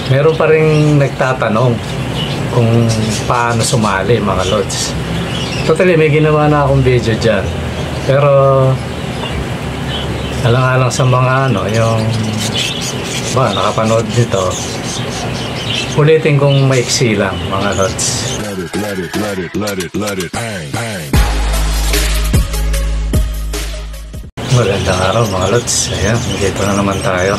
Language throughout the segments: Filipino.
Meron pa rin nagtatanong kung paano sumali, mga lods. Totally, may ginawa na akong video dyan. Pero alang-alang sa mga yung nakapanood nito, ulitin kong maiksi lang, mga lods. Magandang araw, mga lods. Ayan, dito na naman tayo.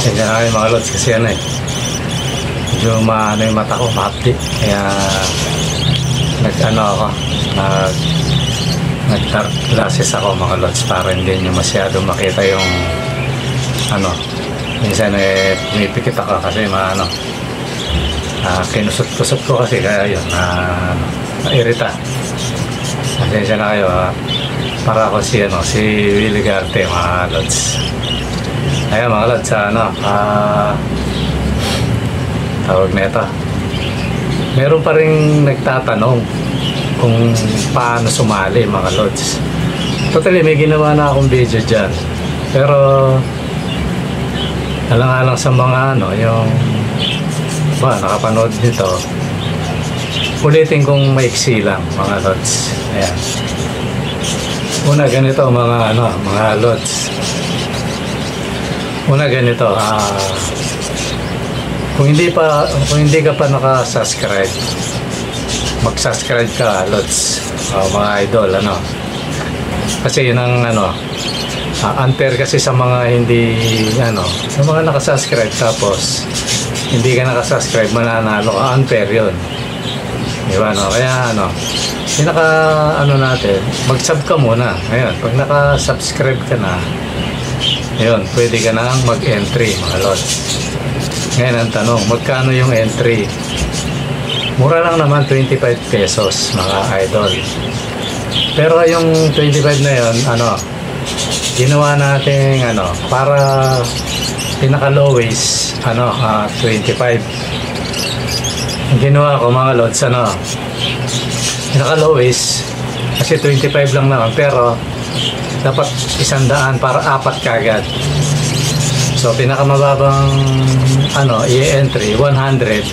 Hindi na kayo, mga lods, kasi medyo yung mata ko, ma-update. Kaya nag-dark glasses ako, mga lods, para hindi nyo masyado makita yung minsan pumipikit ako kasi kinusot-kusot ko kasi, kaya yun na-irita. Pasensya na kayo, para ako si Willie Garte, mga lods. Ayan, mga lods, tawag na ito. Meron pa rin nagtatanong kung paano sumali, mga lods. Totally, may ginawa na akong video dyan. Pero alang-alang sa mga nakapanood nito, ulitin kong maiksi lang, mga lods. Ayan. Una ganito, mga lods. Una ganito, kung hindi ka pa naka-subscribe, mag-subscribe ka, lods. Mga idol, kasi yun ang unfair kasi sa mga hindi sa mga naka-subscribe tapos hindi ka naka-subscribe, mananalo ka, unfair yun, diba, kaya pinaka natin, mag-sub ka muna. Ngayon, pag naka-subscribe ka na, yun, pwede ka nang mag-entry, mga lods. Ngayon ang tanong, magkano yung entry? Mura lang naman, 25 pesos, mga idol. Pero yung 25 na yun, ginawa natin para pinaka-lowest 25. Ang ginawa ko, mga lods, pinaka-lowest kasi 25 lang naman, pero dapat 100 para 4 kagad. So pinakamababang i-entry 100,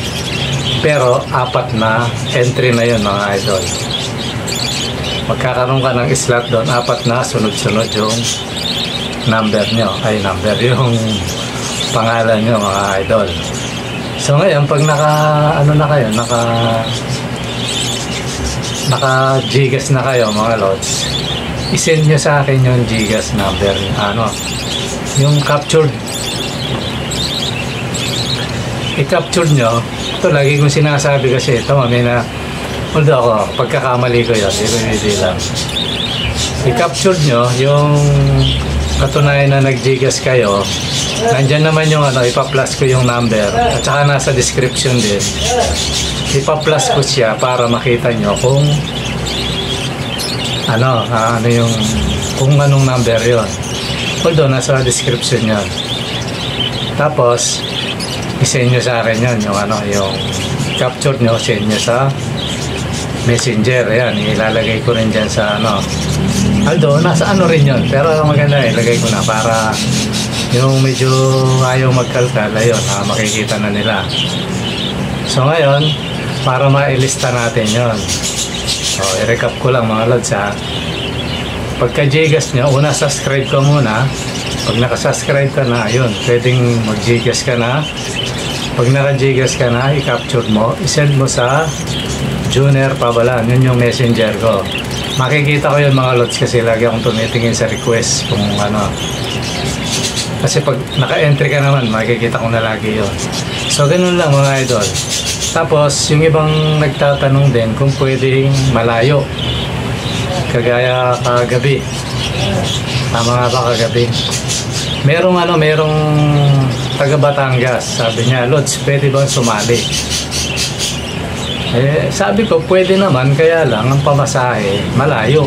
pero 4 na entry na yun, mga idol. Magkakaroon ka ng slot doon, 4 na sunod-sunod yung yung pangalan nyo, mga idol. So ngayon, pag naka-Gcash na kayo, mga lods, isend nyo sa akin yung Gcash number, yung captured. I-capture nyo. Ito, lagi kong sinasabi kasi ito, although ako, pagkakamali ko yun, hindi lang. I-capture nyo yung katunayan na nag-Gcash kayo. Nandyan naman yung ipa-plus ko yung number at saka nasa description din. Ipa-plus ko siya para makita nyo kung kung anong number yon. Although nasa description yon. Tapos i-send nyo sa akin yon, yung capture nyo, send nyo sa messenger. Ayan, ilalagay ko rin dyan sa although nasa rin yon, pero maganda, ilagay ko na para yung medyo ayaw magkalkal, ayun, makikita na nila. So ngayon, para mailista natin yon, i-recap ko lang, mga lods, pagka Gcash nyo, una subscribe ka muna. Pag naka-subscribe ka na, yun, pwedeng mag-Gcash ka na. Pag naka-Gcash ka na, i-capture mo, i-send mo sa Junior Pabalan, yun yung messenger ko. Makikita ko yun, mga lods, kasi lagi akong tumitingin sa request kung kasi pag naka-entry ka naman, makikita ko na lagi yun. So ganun lang, mga idol. Tapos yung ibang nagtatanong din kung pwedeng malayo, kagaya kagabi. Tama nga ba kagabi? Merong taga Batangas, sabi niya, Lods, pwede bang sumali? Sabi ko, pwede naman, kaya lang ang pamasahe malayo.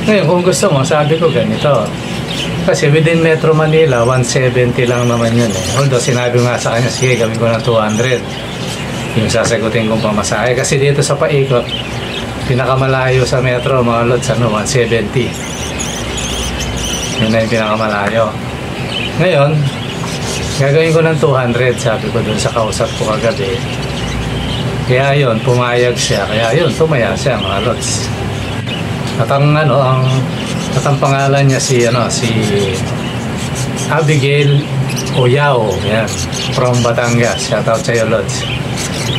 Ngayon, kung gusto mo, sabi ko ganito, kasi within Metro Manila 170 lang naman yun Although sinabi nga sa kanya, sige, gawin ko ng 200 yung sasagutin kong pamasahe, kasi dito sa paikot pinakamalayo sa Metro, mga lods, 170. Yun na yung pinakamalayo. Ngayon, Gagawin ko ng 200, sabi ko dun sa kausap ko kagabi. Kaya yun, pumayag siya. Kaya yun, tumaya siya mga lods. At ang pangalan niya si Abigail Oyao, yan, from Batangas. Shoutout sa iyo, lods.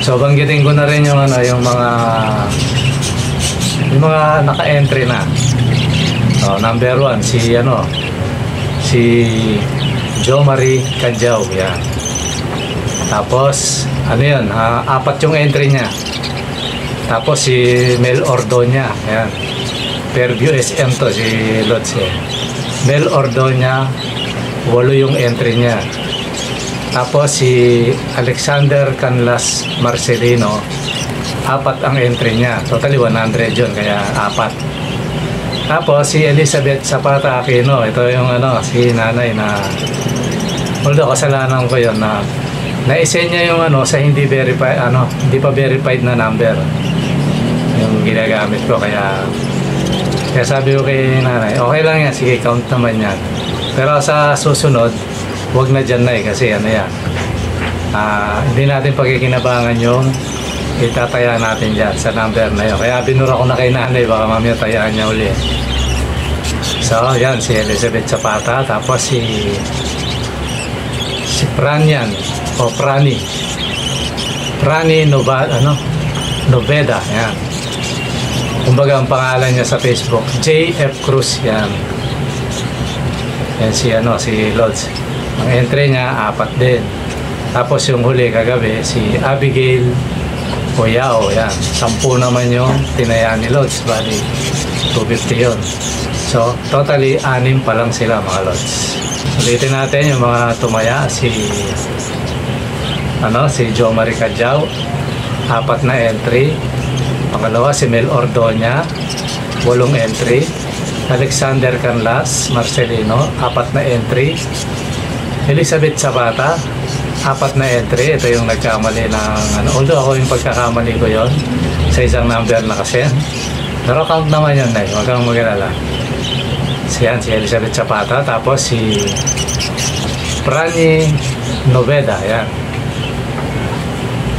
So banggitin ko na rin yung mga naka-entry na. Number 1 si Jo Marie Cajao, yan. Tapos yun, 4 yung entry niya. Tapos si Mel Ordoña, yan. Fairview SM to si Lods. Mel Ordoña, 8 yung entry niya. Tapos si Alexander Canlas Marcelino, 4 ang entry niya. Totally 100 yun, kaya 4. Tapos si Elizabeth Zapata Aquino, ito yung si nanay na, although kasalanan ko yun na na-send niya yung sa hindi pa verified na number yung ginagamit ko, kaya sabi ko kay nanay, okay lang yan, sige, count naman yan. Pero sa susunod, wag na dyan na kasi yan. Hindi natin pagkikinabangan yung itataya natin dyan sa number na yun. Kaya binura ko na kay nanay, baka mamaya tayaan niya uli. So, yan, si Elizabeth Zapata. Tapos si Pranian o Prani Noveda, yan. Kumbaga ang pangalan niya sa Facebook, JF Cruz, yan. Yan si Lods. Ang entry niya 4 din. Tapos yung huli kagabi si Abigail Oyao, yan. 10 naman yung tinayaan ni Lods, bali 250 yun. So totally 6 pa lang sila mga Lods. Ulitin natin yung mga tumaya, si Jo Marie Cajao, 4 na entry. Pangalawa si Mel Ordoña, 8 entry. Alexander Canlas Marcelino, 4 na entry. Elizabeth Zapata, 4 na entry. Ito yung nagkamali ng although ako yung pagkakamali ko yon sa isang number na kasi, pero count naman yun, huwag kang mag-alala. Si Elizabeth Zapata. Tapos si Prani Noveda, yan.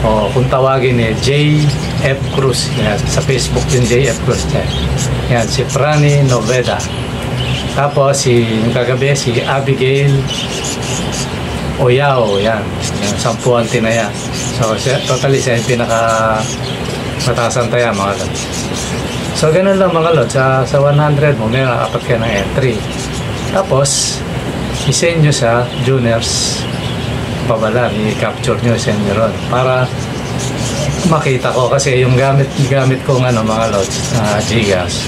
Kung tawagin JF Cruz, yan, sa Facebook yung JF Cruz, yan, si Prani Noveda. Tapos yung kagabi si Abigail Oyao, yan, 10 ang tinaya. So totally siya yung pinaka mataas ang taya mga lods. So ganun lang mga lods, sa 100 mo may 4 ka ng entry. Tapos i-send nyo sa juniors pabala, i-capture nyo, send nyo ron para makita ko, kasi yung gamit ko mga lods, gigas,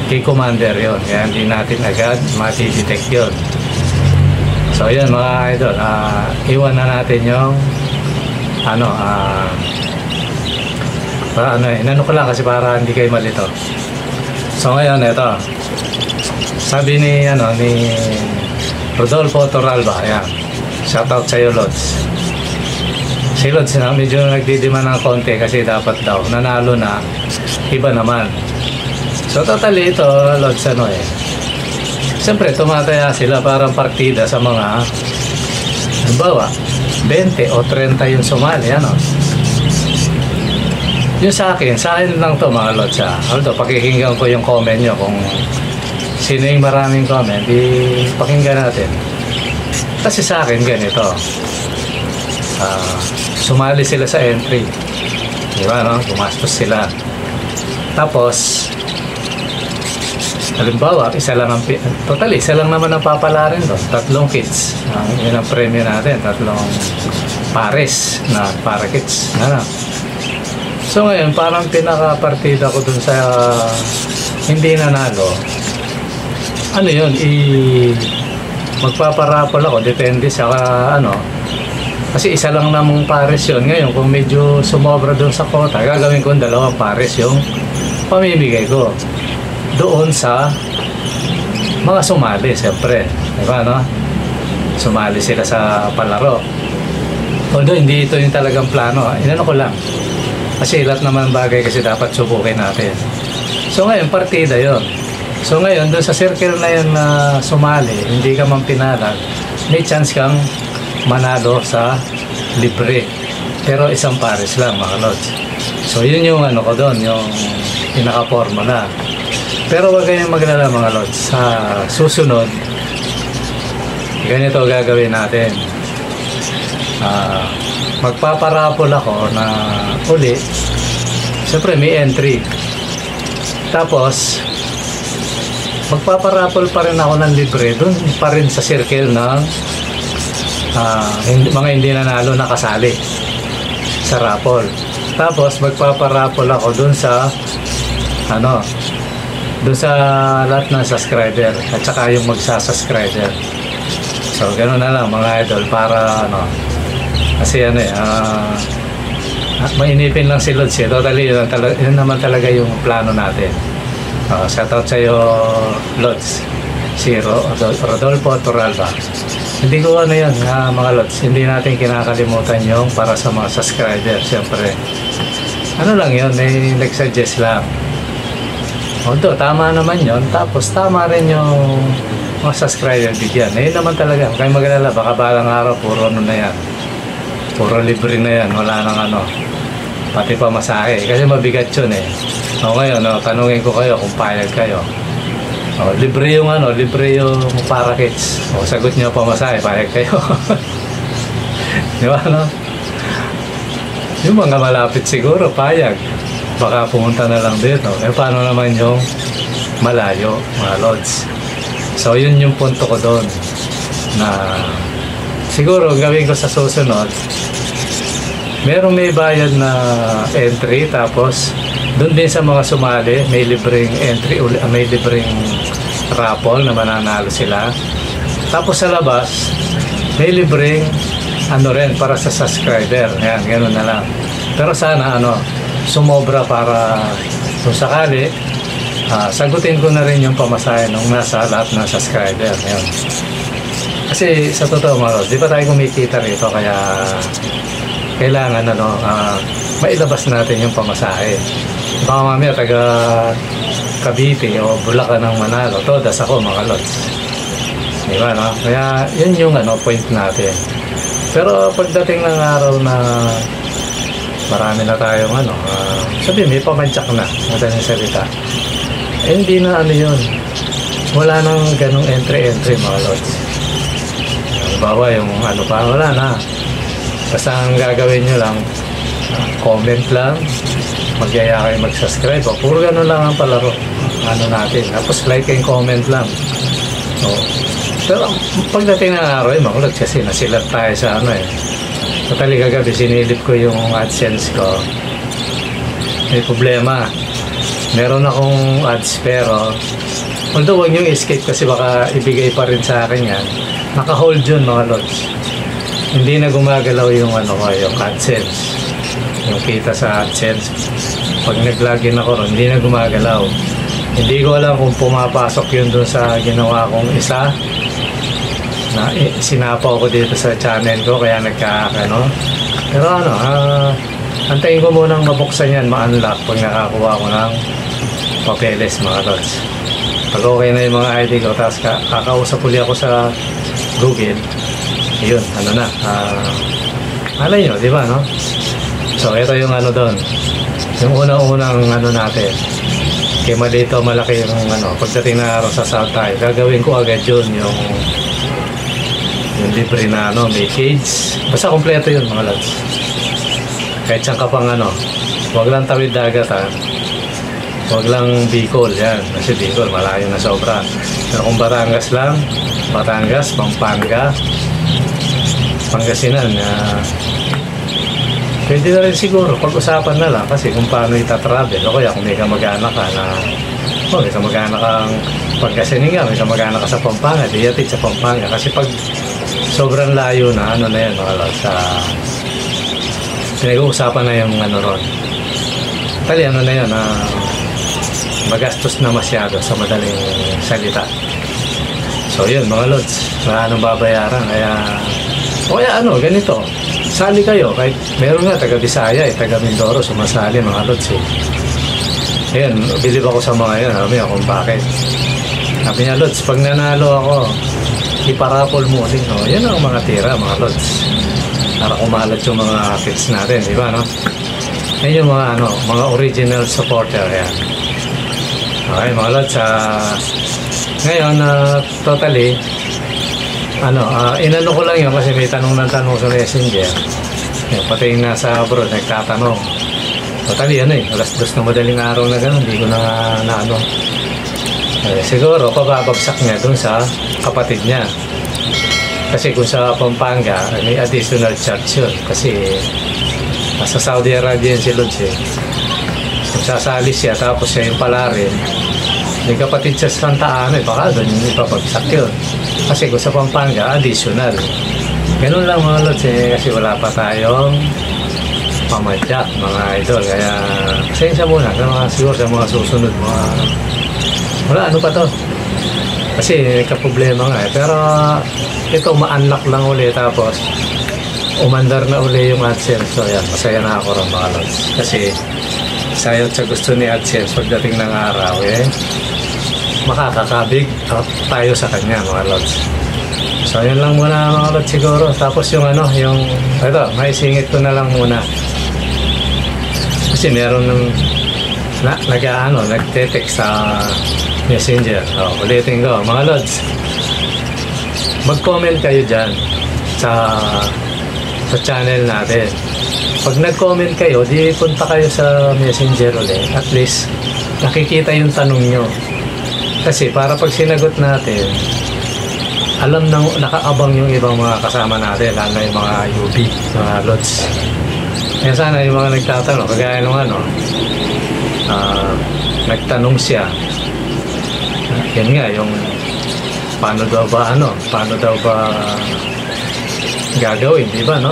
key commander yon, kaya hindi natin agad mati-detect yun. So yun mga idol, iwan na natin yung inano ko lang kasi para hindi kayo malito. So ngayon ito, sabi ni Rodolfo Torralba, ayan, shoutout sa iyo Lods. Si Lods medyo nagdidiman ng konti kasi dapat daw nanalo na, iba naman. So totally ito Lods, siyempre tumataya sila parang partida sa mga halimbawa 20 o 30 yung sumali, yung sa akin lang to mga Lods. Although pakikinggan ko yung comment nyo, kung sino yung maraming comment, pakinggan natin. Kasi sa akin ganito, sumali sila sa entry, diba, gumastos sila. Tapos halimbawa isa lang naman ang papala rin doon, 3 kids, yun ang premyo natin, 3 pares na para kids, So ngayon parang pinaka-partida ko dun sa hindi nanalo, yun, magpaparapol ako, depende sa kasi isa lang namang pares yun. Ngayon kung medyo sumobra dun sa kota, gagawin ko 2 pares yung pamimigay ko doon sa mga sumali, siyempre, diba, sumali sila sa palaro. Although hindi ito yung talagang plano, inano ko lang kasi lahat naman bagay kasi dapat subukin natin. So ngayon partida yon. So ngayon doon sa circle na yun na sumali, hindi ka man pinalag, may chance kang manalo sa libre. Pero isang pares lang mga lods. So yun yung ano ko doon, yung pinaka-formula. Pero wag kayong maglala mga lods. Sa susunod, ganito gagawin natin. Magpaparapol ako na uli. Siyempre may entry. Tapos magpaparapol pa rin ako ng libre doon pa rin sa circle ng mga hindi nanalo nakasali sa raffle. Tapos magpaparapol ako doon sa doon sa lahat ng subscriber at saka yung magsasubscriber. So ganoon na lang mga idol para kasi mainipin lang si Lods totally yun naman talaga yung plano natin. Shout out sa iyo Lods, si Rodolfo Torralba. Hindi ko yan mga Lods, hindi natin kinakalimutan yung para sa mga subscriber. Siyempre lang yun, may nag-suggest lang, although tama naman yun, tapos tama rin yung mga subscriber bigyan. Yun naman talaga, huwag kayong mag-alala, baka balang araw puro na yan, puro libre na yan, wala nang pati pa masahe, kasi mabigat yun ngayon tanungin ko kayo kung payag kayo. Libre yung libre yung para kids. Sagot niyo pa masahe, payag kayo. Di ba yung mga malapit siguro payag, baka pumunta na lang dito. Paano naman yung malayo mga lods? So yun yung punto ko doon, na siguro gawin ko sa susunod, may bayad na entry, tapos doon din sa mga sumali may libreng entry, may libreng raffle na mananalo sila. Tapos sa labas may libreng rin para sa subscriber. Ayan, ganoon na lang. Pero sana sumobra para kung sakali sagutin ko na rin yung pamasahe nung nasa lahat ng subscriber. Ayan. Kasi sa totoo mga, di pa tayo kumikita rito, kaya kailangan mailabas natin yung pamasahe. Baka mamaya taga Cavite o Bulacan ng Manalo, todas ako mga lods. Diba Kaya yun yung point natin. Pero pagdating ng araw na marami na tayong sabihin may pamantsak na, madaling salita, hindi na yun, wala nang ganong entry mga lods. Halimbawa yung wala na. Basta ang gagawin nyo lang, comment lang, magyaya kayo mag-subscribe. Puro gano'n lang ang palaro natin. Tapos like and comment lang. Pero pagdating ng araw makulat kasi nasilat tayo sa Totally kagabi sinilip ko yung AdSense ko. May problema. Meron akong ads, pero although huwag nyo escape kasi baka ibigay pa rin sa akin yan. Naka-hold yun mga lods. Hindi na gumagalaw yung yung AdSense. Yung kita sa AdSense. Pag nag-login ako ron, hindi na gumagalaw. Hindi ko alam kung pumapasok yun doon sa ginawa kong isa na sinapaw ko dito sa channel ko, kaya pero antayin ko munang mabuksan yan, ma-unlock pag nakakuha ko ng papeles mga lods. Pag okay na yung mga ID ko, tapos kakausap uli ako sa Google, yun, alay nyo, di ba So ito yung doon, yung unang natin, kaya malito malaki yung pagdating na araw sa South tayo, gagawin ko agad yun, yung libre na may cage, basta kompleto yun mga lods. Kahit saan ka pang wag lang tawid dagat wag lang Bicol yan, kasi Bicol malayo na sobra. Pero kung Batangas lang, Batangas, Pampanga, Pangasinan, pwede na rin siguro pag-usapan na lang, kasi kung paano itatravel, o kaya kung may kamag-anak ka may kamag-anak kang Pangasinan nga, may kamag-anak ka sa Pampanga, diyatit sa Pampanga, kasi pag sobrang layo na na yan mga lods, pinag-uusapan na yung ron. Tali na yan, magastos na masyado sa madaling salita. So yun mga lods, wala nang babayaran, kaya ganito, sali kayo, kahit meron nga taga Bisaya, taga Mindoro sumasali mga lods Ayan, bilib ako sa mga yan, sabi niya kung bakit. Sabi niya, Lods, pag nanalo ako, iparapol mo ulit, no? Yan ang mga tira, mga lods. Para kumalat yung mga kits natin, di ba, no? Yan yung mga, mga original supporter, yan. Okay, mga lods, ngayon, totally, inano ko lang yun kasi may tanong ng tanong sa messenger. Yan, pati yung nasa abroad, nagtatanong. Totally, alas 2 na madaling araw na gano'n, hindi ko na siguro, pababagsak niya dun sa kapatid niya. Kasi kung sa Pampanga, may additional charge yun. Kasi, nasa Saudi Arabia si Lods eh. Kung sasali siya, tapos siya yung pala rin, may kapatid sa Santa Ana, baka doon yung ipapagsak yun. Kasi kung sa Pampanga, additional. Ganun lang mga Lods eh, kasi wala pa tayong pamadyak, mga idol. Kaya, pasensya muna siguro sa mga susunod, wala, ano pa to? Kasi kaproblema nga eh. Pero, ito, ma-unlock lang uli, tapos, umandar na uli yung AdSense. So, yan, masaya na ako rin mga Lods. Kasi, sayot sa gusto ni AdSense pagdating ng araw, makakakabig tayo sa kanya, mga Lods. So, yun lang muna, mga Lods, siguro. Tapos, yung ito, maisingit ko na lang muna. Kasi meron nagte-text sa messenger. Ulitin ko, mga Lods, mag-comment kayo dyan sa channel natin. Pag nag-comment kayo, di punta kayo sa messenger ulit. At least, nakikita yung tanong nyo. Kasi para pag sinagot natin, alam nang nakaabang yung ibang mga kasama natin, lalo na yung mga UB, mga Lods. Kaya sana yung mga nagtatanong, kagaya nung nagtanong siya. Yan nga, yung paano daw ba gagawin, di ba, no?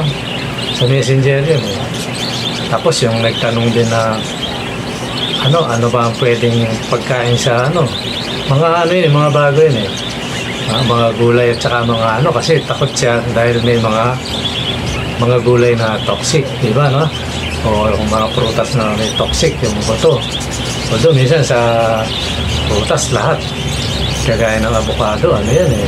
Sa messenger yun eh. Tapos yung nagtanong din na ano ba ang pwedeng pagkain sa mga mga bago yun eh. Mga gulay at saka mga kasi takot siya dahil may mga gulay na toxic, di ba, no? O yung mga prutas na may toxic, yung buto. Although minsan sa prutas lahat, kagaya ng avocado, yan eh,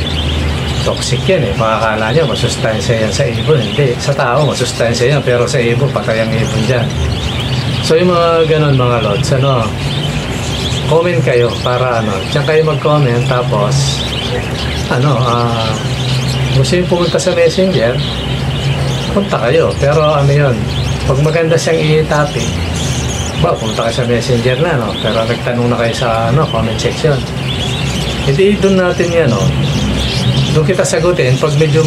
toxic yan eh. Makakala niya masustansya yan sa ibon. Hindi, sa tao masustansya yan, pero sa ibon patay ang ibon dyan. So yung mga ganun, mga Lods, comment kayo para diyan kayo mag-comment. Tapos gusto yung pumunta sa messenger, punta kayo. Pero yun, pag maganda siyang i-topic, punta kayo sa messenger na, pero nagtanong na kayo sa comment section. Hindi doon natin yan, doon kita sagutin. Pag medyo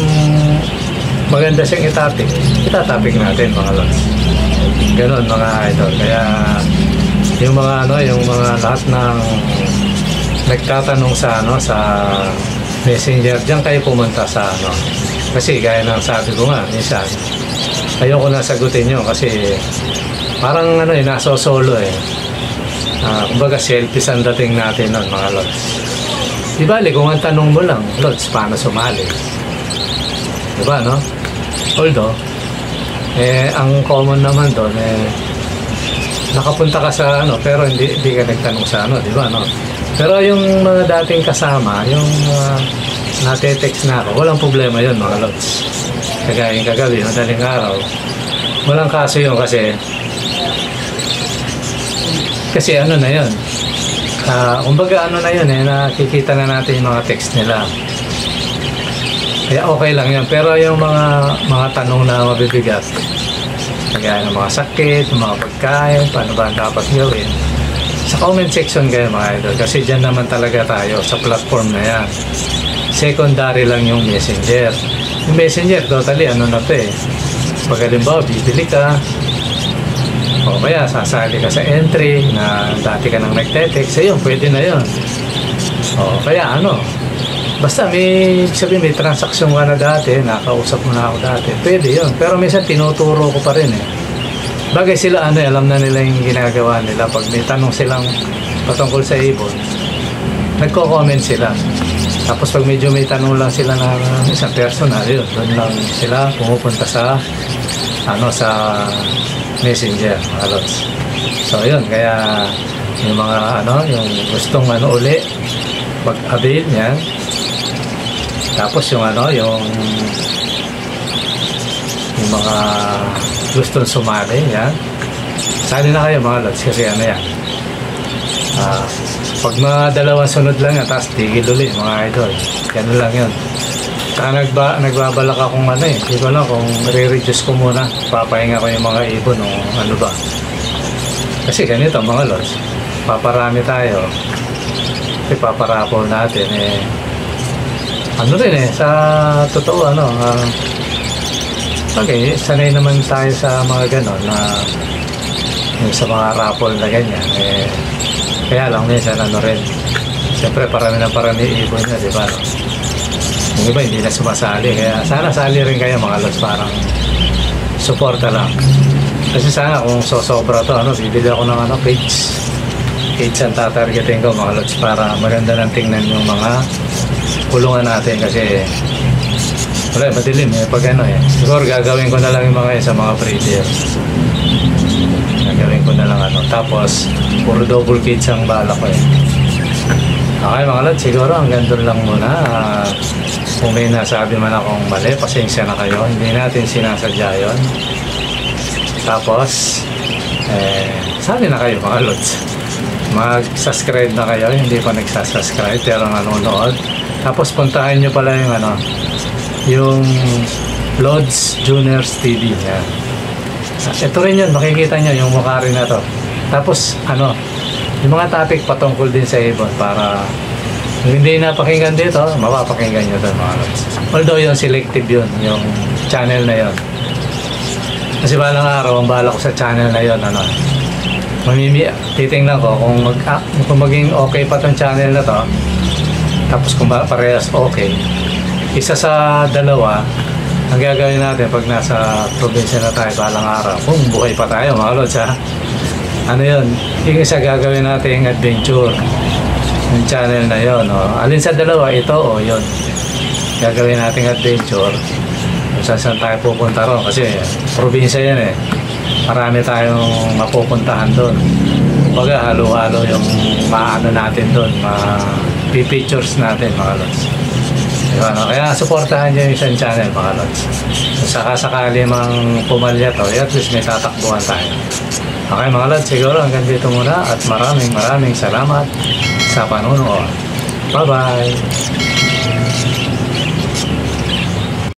maganda siyang itatopic natin, mga Lods. Ganon, mga idol. Kaya yung mga lahat ng nagtatanong sa messenger, diyan kayo pumunta sa kasi gaya ng sabi ko nga minsan, ayoko na sagutin nyo kasi parang nasosolo eh. Kumbaga selfish ang dating natin nun, mga Lods. Di bali kung ang tanong mo lang, Lods, paano sumali, di ba, no? Although ang common naman doon nakapunta ka sa pero hindi ka nagtanong sa di ba, no? Pero yung mga dating kasama, yung nate-text na ako, walang problema yun, mga Lods. Kagaya kagabi, madaling araw, walang kaso yun kasi na yun. Kumbaga na yun nakikita na natin yung mga text nila. Kaya okay lang yun. Pero yung mga tanong na mabibigat, kagaya ng mga sakit, mga pagkain, paano ba dapat gawin, sa comment section kayo, mga idol. Kasi dyan naman talaga tayo sa platform na yan. Secondary lang yung messenger. Yung messenger, totally pag halimbawa, bibili ka, o kaya sasali ka sa entry na dati ka nang nagte-text, ayun, pwede na yun. O kaya basta may transaksyon ka na dati, nakausap mo na ako dati, pwede yun. Pero minsan tinuturo ko pa rin eh. Bagay sila alam na nila yung ginagawa nila. Pag may tanong silang patungkol sa ibon, nagko-comment sila. Tapos pag medyo may tanong lang sila na isang personal, yun, doon lang sila pumupunta sa messenger, mga Lods. So yun, kaya yung mga yung gustong uli pag-avail niyan, Tapos yung yung mga gustong sumali, yan. Sali na kayo mga lods kasi yan. Pag mga dalawang sunod lang yan, tapos tigil ulit mga idol. Ganun lang yun. Saka nagbabalak akong hindi ko alam kung re-reduce ko muna. Papahinga ko yung mga ibon o ano ba. Kasi ganito mga lods, paparami tayo. Kasi paparapol natin sa totoo okay, sanay naman tayo sa mga ganon na sa mga raffle na ganyan kaya lang minsan rin siyempre parami ibon niya, di ba, no? Yung iba hindi na sumasali, kaya sana sali rin kayo mga lods, parang suporta lang. Kasi sana kung sosobra to bibili ako ng page ang tatargetin ko mga lods para maganda ng tingnan yung mga kulungan natin kasi wala, madilim pag siguro gagawin ko na lang yung mga sa mga breeder. Gagawin ko na lang tapos puro double cage ang bala ko Okay mga lods, siguro hanggang doon lang muna. Kung may nasabi man akong mali, pasensya na kayo, hindi natin sinasadya yun. Tapos sabi na kayo mga lods, mag-subscribe na kayo, hindi pa nagsasubscribe pero nanonood. Tapos puntahan nyo pala yung Lods Juniors TV yan. Ito rin yun, makikita nyo yung mukha rin na to. Tapos yung mga topic patungkol din sa ibon para hindi napakinggan dito, mapapakinggan nyo doon mga lods. Although yung selective yun, yung channel na yun. Kasi balang araw, ang bala ko sa channel na yun titingnan ko kung maging okay pa tong channel na to, tapos kung parehas okay, isa sa dalawa ang gagawin natin pag nasa probinsya na tayo balang araw, kung buhay pa tayo mga lods yung isa gagawin natin adventure yung channel na yun alin sa dalawa, ito o yun, gagawin natin adventure kung saan tayo pupunta ron kasi probinsya yan marami tayong mapupuntahan doon. Baga halo-halo yung natin doon, pictures natin mga lods. Kaya supportahan nyo yung isang channel mga lods. Kung sakasakali mang pumalya to, at least may tatakbuhan tayo. Okay mga lods, siguro hanggang dito muna at maraming salamat sa panonood. Bye bye.